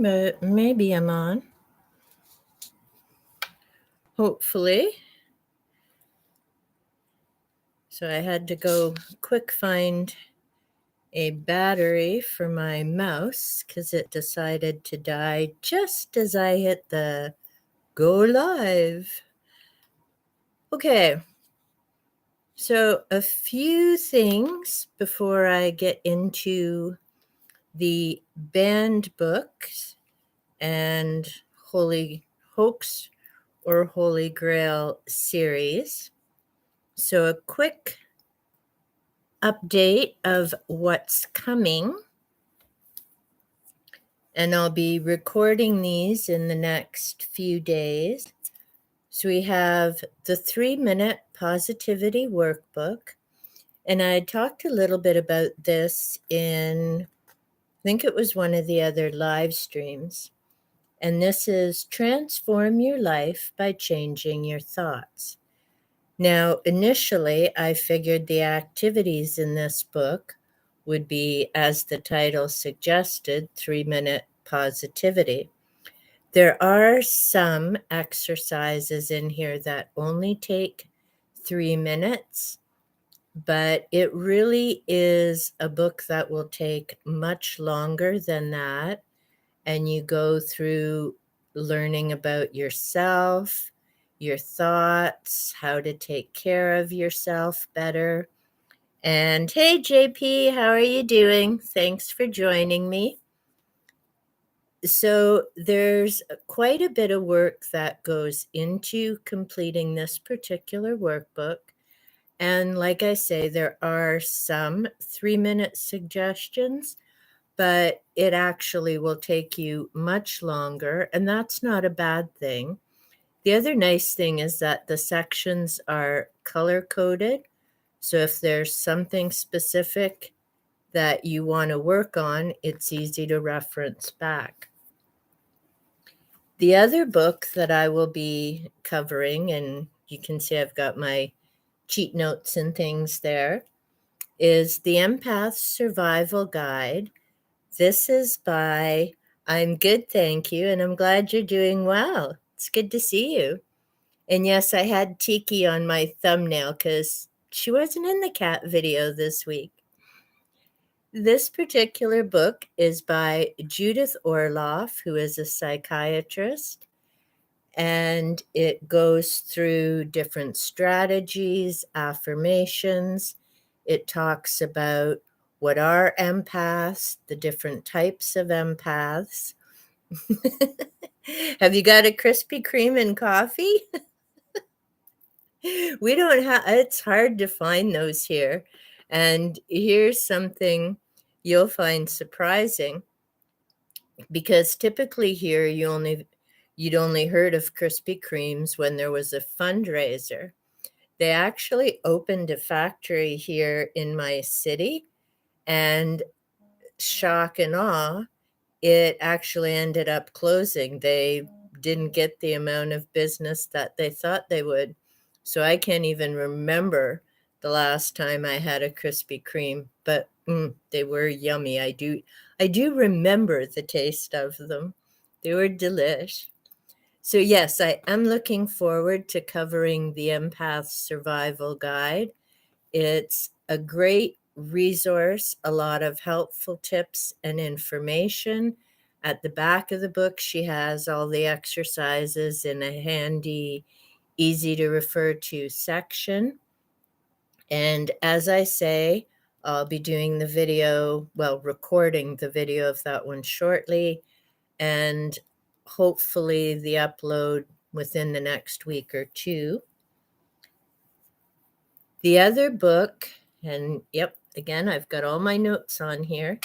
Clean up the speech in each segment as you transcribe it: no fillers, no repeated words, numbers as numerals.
But maybe I'm on. Hopefully. So I had to go quick find a battery for my mouse because it decided to die just as I hit the go live. Okay. So a few things before I get into the banned books and Hoax or Holy Grail series. So a quick update of what's coming. And I'll be recording these in the next few days. So we have the 3-minute positivity workbook. And I talked a little bit about this in, I think it was one of the other live streams. And this is transform your life by changing your thoughts. Now, initially, I figured the activities in this book would be, as the title suggested, 3-minute positivity. There are some exercises in here that only take 3 minutes, but it really is a book that will take much longer than that. And you go through learning about yourself, your thoughts, how to take care of yourself better. And hey, JP, how are you doing? Thanks for joining me. So there's quite a bit of work that goes into completing this particular workbook. And like I say, there are some 3-minute suggestions, but it actually will take you much longer, and that's not a bad thing. The other nice thing is that the sections are color-coded, so if there's something specific that you want to work on, it's easy to reference back. The other book that I will be covering, and you can see I've got my cheat notes and things there, is The Empath's Survival Guide. This is by I'm Good, Thank You, and I'm glad you're doing well. It's good to see you. And yes, I had Tiki on my thumbnail because she wasn't in the cat video this week. This particular book is by Judith Orloff, who is a psychiatrist, and it goes through different strategies, affirmations. It talks about what are empaths, the different types of empaths. Have you got a Krispy Kreme and coffee? We don't have, it's hard to find those here. And here's something you'll find surprising, because typically here you'd only heard of Krispy Kremes when there was a fundraiser. They actually opened a factory here in my city, and shock and awe, it actually ended up closing. They didn't get the amount of business that they thought they would. So I can't even remember the last time I had a Krispy Kreme, but they were yummy. I do remember the taste of them. They were delish. So yes, I am looking forward to covering the Empath's Survival Guide. It's a great resource, a lot of helpful tips and information. At the back of the book, she has all the exercises in a handy, easy to refer to section. And as I say, I'll be doing the video, recording the video of that one shortly, and hopefully the upload within the next week or two. The other book, and yep, again, I've got all my notes on here.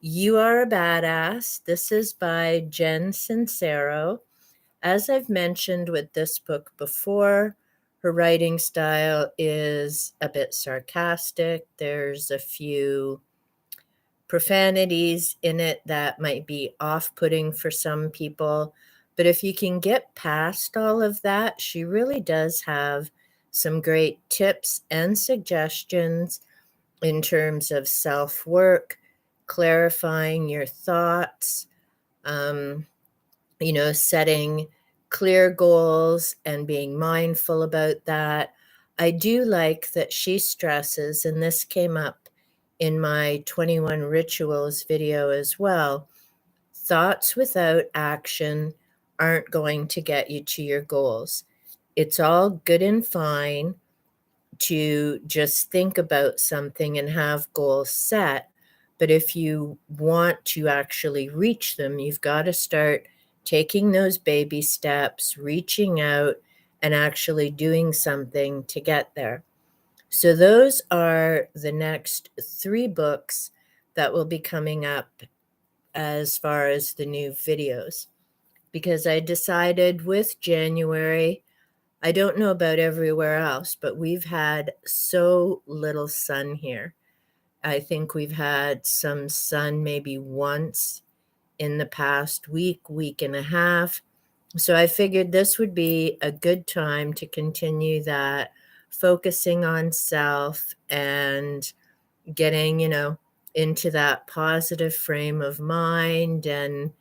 You Are a Badass. This is by Jen Sincero. As I've mentioned with this book before, her writing style is a bit sarcastic. There's a few profanities in it that might be off-putting for some people. But if you can get past all of that, she really does have some great tips and suggestions in terms of self-work, clarifying your thoughts, um, setting clear goals and being mindful about that. I do like that she stresses, and this came up in my 21 rituals video as well. Thoughts without action aren't going to get you to your goals. It's all good and fine to just think about something and have goals set. But if you want to actually reach them, you've got to start taking those baby steps, reaching out, and actually doing something to get there. So, those are the next 3 books that will be coming up as far as the new videos. Because I decided with January, I don't know about everywhere else, but we've had so little sun here. I think we've had some sun maybe once in the past week and a half. So I figured this would be a good time to continue that, focusing on self and getting, into that positive frame of mind and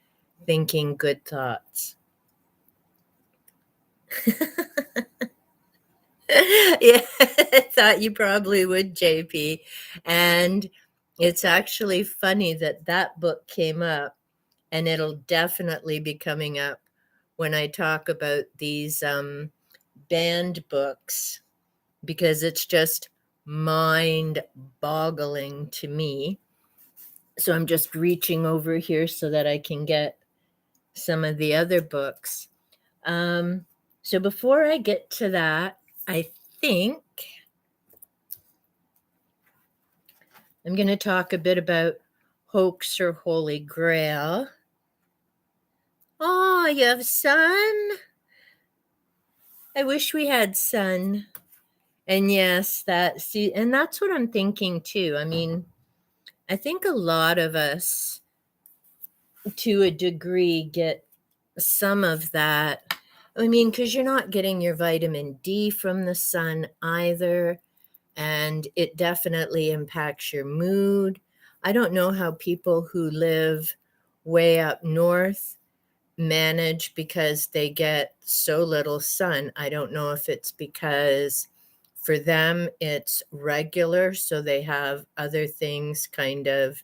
thinking good thoughts. Yeah, I thought you probably would, JP. And it's actually funny that that book came up, and it'll definitely be coming up when I talk about these banned books, because it's just mind boggling to me. So I'm just reaching over here so that I can get some of the other books. Um, so before I get to that, I think I'm going to talk a bit about Hoax or Holy Grail. Oh, you have sun? I wish we had sun. And yes, and that's what I'm thinking too. I mean, I think a lot of us, to a degree, get some of that. I mean, because you're not getting your vitamin D from the sun either, and it definitely impacts your mood. I don't know how people who live way up north manage because they get so little sun. I don't know if it's because for them it's regular, so they have other things kind of,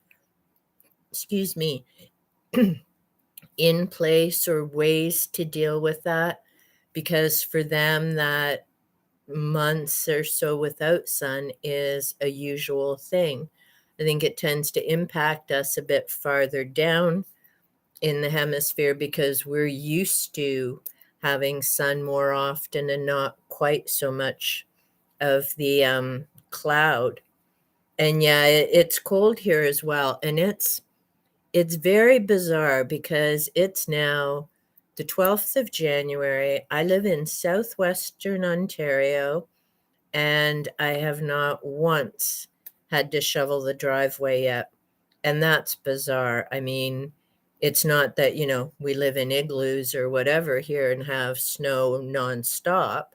excuse me, in place or ways to deal with that, because for them that months or so without sun is a usual thing. I think it tends to impact us a bit farther down in the hemisphere because we're used to having sun more often and not quite so much of the cloud. And yeah, it's cold here as well. And it's very bizarre because it's now the 12th of January. I live in southwestern Ontario, and I have not once had to shovel the driveway yet. And that's bizarre. I mean, it's not that, we live in igloos or whatever here and have snow nonstop,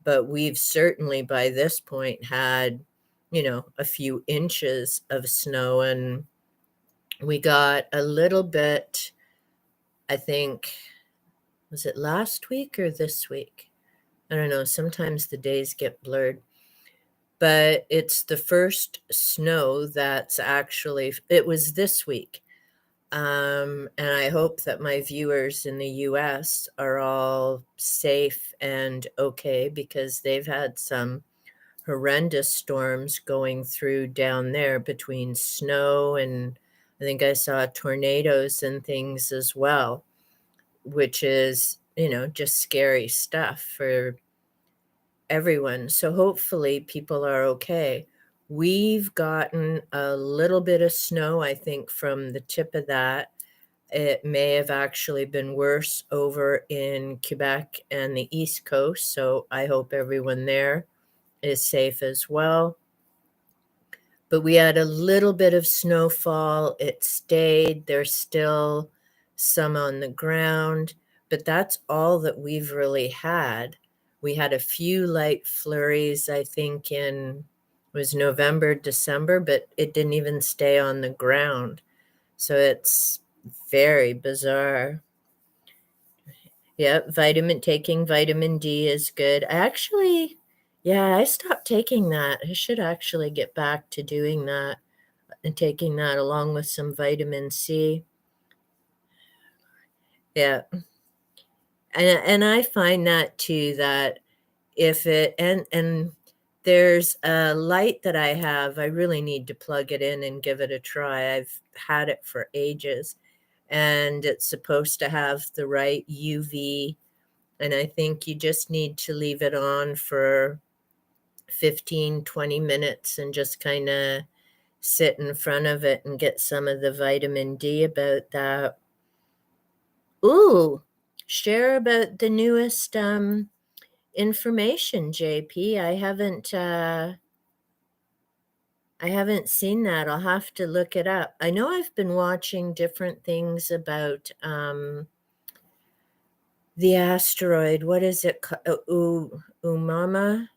but we've certainly by this point had, a few inches of snow. And we got a little bit, I think, was it last week or this week? I don't know. Sometimes the days get blurred. But it's the first snow that's actually, it was this week. And I hope that my viewers in the US are all safe and okay, because they've had some horrendous storms going through down there between snow and I think I saw tornadoes and things as well, which is, just scary stuff for everyone. So hopefully people are okay. We've gotten a little bit of snow, I think, from the tip of that. It may have actually been worse over in Quebec and the East Coast. So I hope everyone there is safe as well. But we had a little bit of snowfall. It stayed. There's still some on the ground, but that's all that we've really had. We had a few light flurries, I think, it was November, December, but it didn't even stay on the ground. So it's Very bizarre. Yep, taking vitamin D is good. I stopped taking that. I should actually get back to doing that and taking that along with some vitamin C. Yeah. And I find that too, that if it and there's a light that I have, I really need to plug it in and give it a try. I've had it for ages, and it's supposed to have the right UV, and I think you just need to leave it on for 15, 20 minutes and just kind of sit in front of it and get some of the vitamin D about that. Ooh, share about the newest information, JP. I haven't seen that. I'll have to look it up. I know I've been watching different things about the asteroid. What is it? Umama?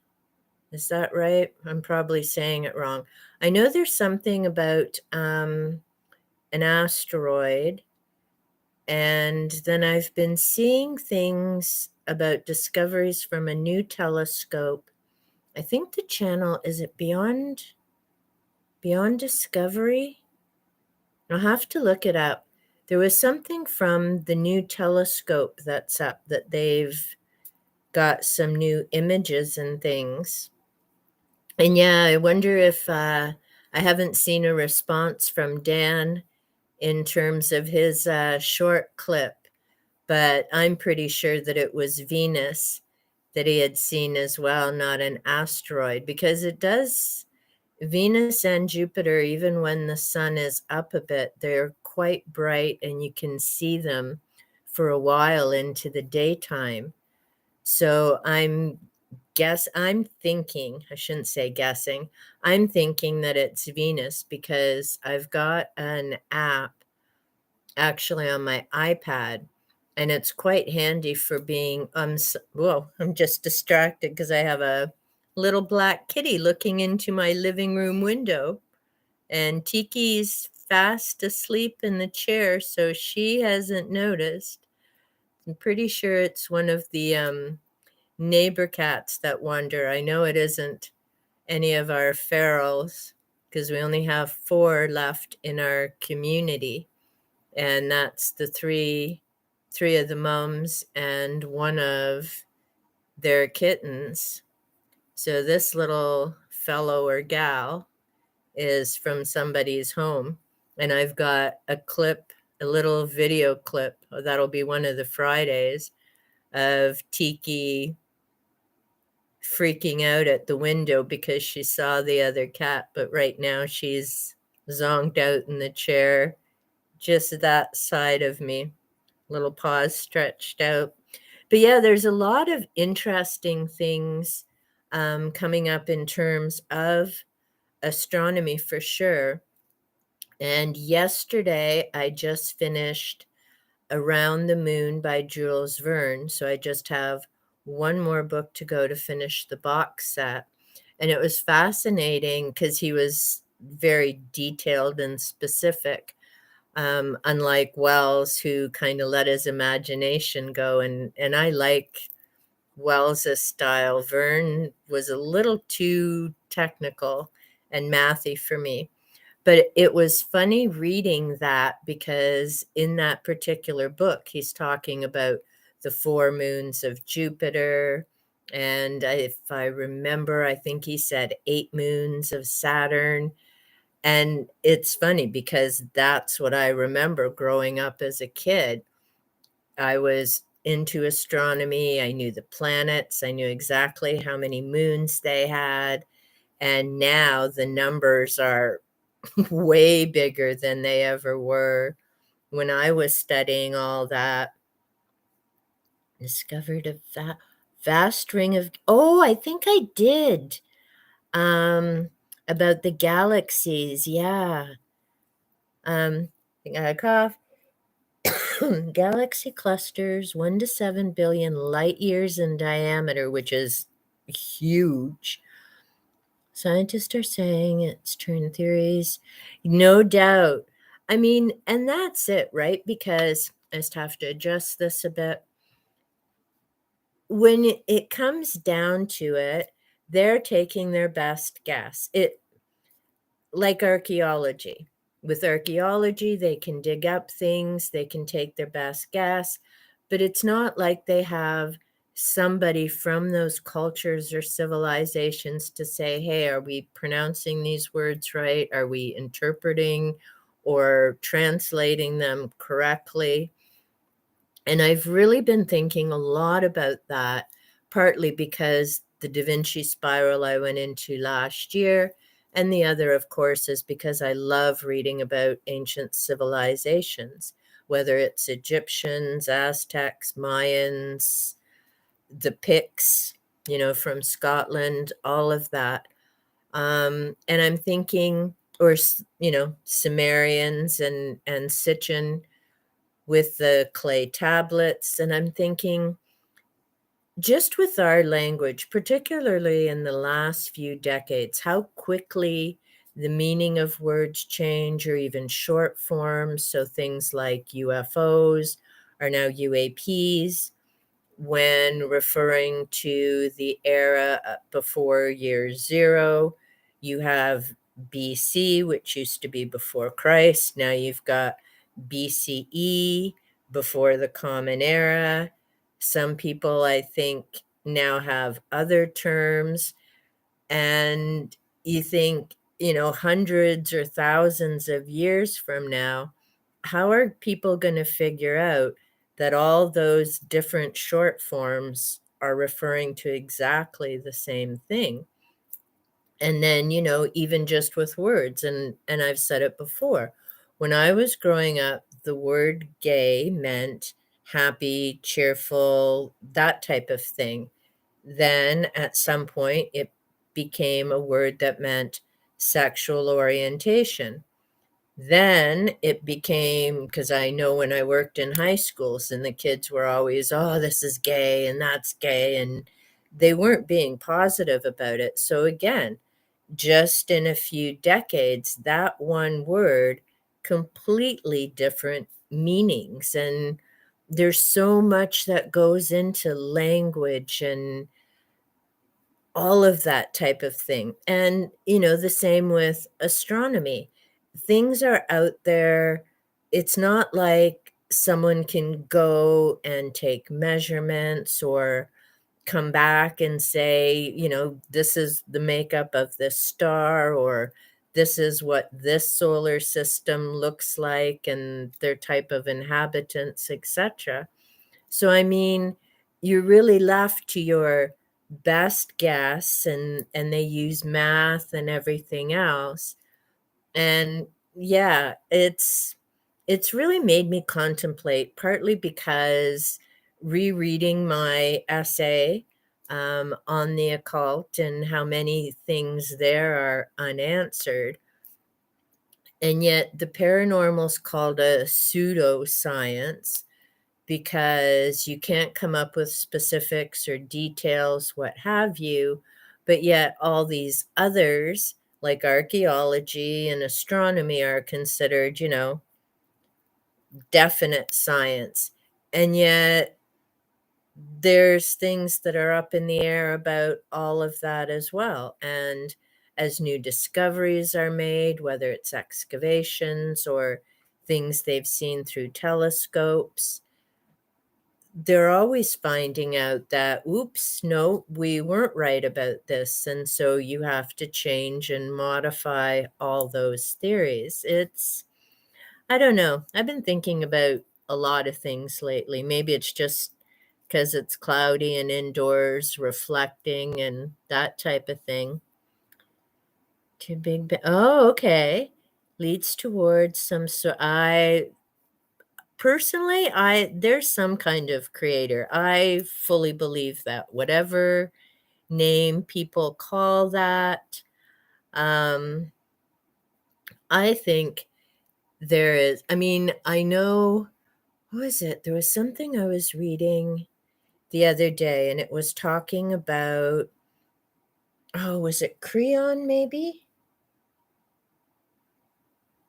Is that right? I'm probably saying it wrong. I know there's something about an asteroid, and then I've been seeing things about discoveries from a new telescope. I think the channel, is it Beyond Discovery? I'll have to look it up. There was something from the new telescope that's up that they've got some new images and things. And yeah, I wonder if I haven't seen a response from Dan in terms of his short clip, but I'm pretty sure that it was Venus that he had seen as well, not an asteroid, because it does. Venus and Jupiter, even when the sun is up a bit, they're quite bright and you can see them for a while into the daytime. So I'm thinking, I shouldn't say guessing, I'm thinking that it's Venus because I've got an app actually on my iPad, and it's quite handy for being whoa, I'm just distracted because I have a little black kitty looking into my living room window, and Tiki's fast asleep in the chair, so she hasn't noticed. I'm pretty sure it's one of the neighbor cats that wander. I know it isn't any of our ferals because we only have 4 left in our community, and that's the three of the mums and one of their kittens. So this little fellow or gal is from somebody's home, and I've got a little video clip, that'll be one of the Fridays, of Tiki freaking out at the window because she saw the other cat, but right now she's zonked out in the chair just that side of me, little paws stretched out. But yeah, there's a lot of interesting things coming up in terms of astronomy for sure. And yesterday I just finished Around the Moon by Jules Verne. So I just have one more book to go to finish the box set. And it was fascinating because he was very detailed and specific, unlike Wells, who kind of let his imagination go. And I like Wells's style. Verne was a little too technical and mathy for me. But it was funny reading that because in that particular book, he's talking about the 4 moons of Jupiter. And if I remember, I think he said 8 moons of Saturn. And it's funny because that's what I remember growing up as a kid. I was into astronomy. I knew the planets. I knew exactly how many moons they had. And now the numbers are way bigger than they ever were when I was studying all that. Discovered a vast ring of, oh, I think I did. About the galaxies, yeah. I got a cough. Galaxy clusters 1 to 7 billion light years in diameter, which is huge. Scientists are saying it's turned theories. No doubt. I mean, and that's it, right? Because I just have to adjust this a bit. When it comes down to it, they're taking their best guess. Like archaeology. With archaeology, they can dig up things, they can take their best guess, but it's not like they have somebody from those cultures or civilizations to say, hey, are we pronouncing these words right? Are we interpreting or translating them correctly? And I've really been thinking a lot about that, partly because the Da Vinci spiral I went into last year, and the other, of course, is because I love reading about ancient civilizations, whether it's Egyptians, Aztecs, Mayans, the Picts, from Scotland, all of that. And I'm thinking, or, Sumerians and Sichan with the clay tablets. And I'm thinking, just with our language, particularly in the last few decades, how quickly the meaning of words change, or even short forms. So things like UFOs are now UAPs when referring to the era before year zero. You have BC, which used to be before Christ. Now you've got BCE, before the Common Era. Some people, I think, now have other terms. And you think, hundreds or thousands of years from now, how are people going to figure out that all those different short forms are referring to exactly the same thing? And then, even just with words, and I've said it before, when I was growing up, the word gay meant happy, cheerful, that type of thing. Then at some point, it became a word that meant sexual orientation. Then it became, because I know when I worked in high schools and the kids were always, oh, this is gay and that's gay. And they weren't being positive about it. So again, just in a few decades, that one word, completely different meanings. And there's so much that goes into language and all of that type of thing. And, the same with astronomy. Things are out there. It's not like someone can go and take measurements or come back and say, this is the makeup of this star, or this is what this solar system looks like and their type of inhabitants, etc. So, I mean, you're really left to your best guess, and they use math and everything else. And yeah, it's really made me contemplate, partly because rereading my essay on the occult and how many things there are unanswered. And yet the paranormal's called a pseudoscience because you can't come up with specifics or details, what have you, but yet all these others, like archaeology and astronomy, are considered, definite science. And yet there's things that are up in the air about all of that as well. And as new discoveries are made, whether it's excavations or things they've seen through telescopes, they're always finding out that, oops, no, we weren't right about this. And so you have to change and modify all those theories. I don't know. I've been thinking about a lot of things lately. Maybe it's just because it's cloudy and indoors, reflecting and that type of thing. Too big. Oh, okay. Leads towards some. So I personally, there's some kind of creator. I fully believe that whatever name people call that, um, I think there is. I mean, I know, what was it? There was something I was reading the other day, and it was talking about, oh, was it Creon maybe?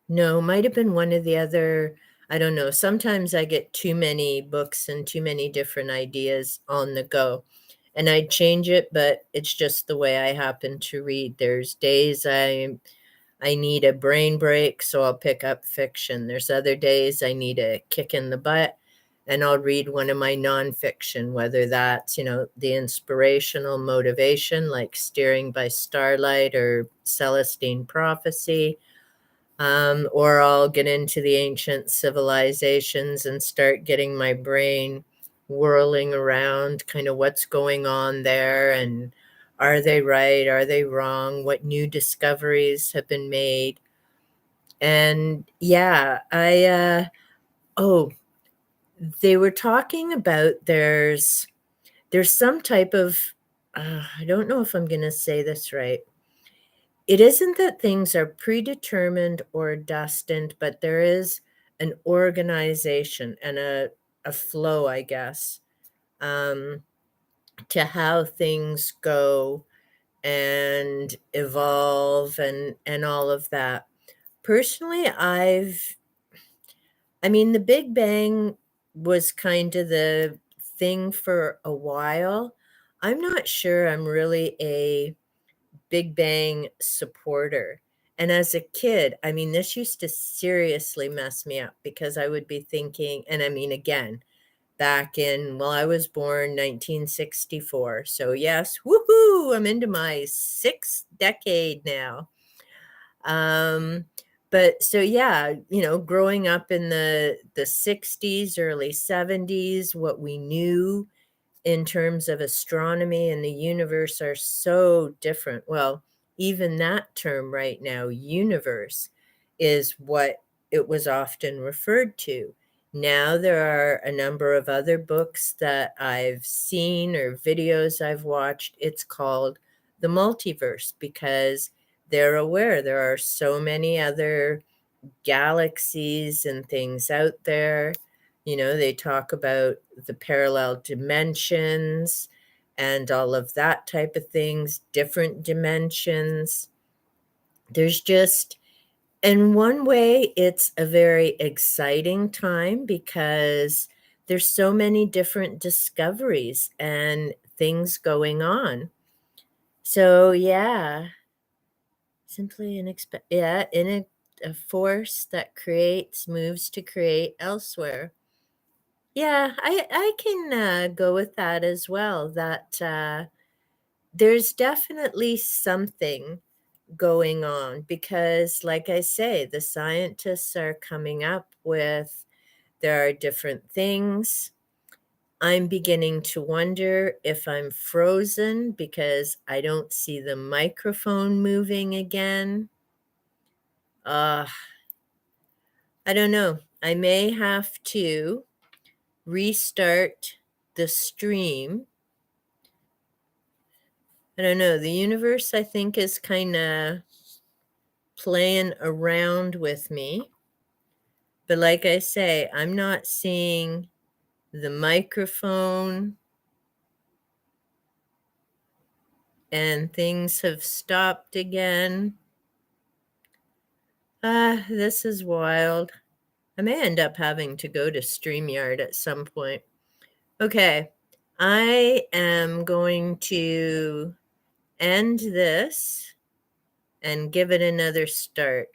No, might have been one of the other. I don't know. Sometimes I get too many books and too many different ideas on the go. And I'd change it, but it's just the way I happen to read. There's days I need a brain break, so I'll pick up fiction. There's other days I need a kick in the butt, and I'll read one of my nonfiction, whether that's, the inspirational motivation like Steering by Starlight or Celestine Prophecy, or I'll get into the ancient civilizations and start getting my brain whirling around kind of what's going on there, and are they right? Are they wrong? What new discoveries have been made? And yeah, oh, they were talking about there's some type of, I don't know if I'm going to say this right. It isn't that things are predetermined or destined, but there is an organization and a flow, I guess, um, to how things go and evolve and all of that. Personally, I mean, the Big Bang was kind of the thing for a while. I'm not sure I'm really a Big Bang supporter. And as a kid, I mean, this used to seriously mess me up because I would be thinking, and I mean, again, back in, well, I was born 1964. So, yes, woohoo, I'm into my sixth decade now. Um, but so yeah, growing up in the 60s, early 70s, what we knew in terms of astronomy and the universe are so different. Well, even that term right now, universe, is what it was often referred to. Now there are a number of other books that I've seen or videos I've watched. It's called the multiverse because they're aware there are so many other galaxies and things out there. They talk about the parallel dimensions and all of that type of things, different dimensions. There's just, in one way, it's a very exciting time because there's so many different discoveries and things going on. So, yeah, simply a force that creates, moves to create elsewhere. Yeah, I can go with that as well. That there's definitely something going on because, like I say, the scientists are coming up with there are different things. I'm beginning to wonder if I'm frozen because I don't see the microphone moving again. Uh, I don't know. I may have to restart the stream. I don't know. The universe, I think, is kind of playing around with me. But like I say, I'm not seeing the microphone, and things have stopped again. This is wild. I may end up having to go to StreamYard at some point. Okay, I am going to end this and give it another start.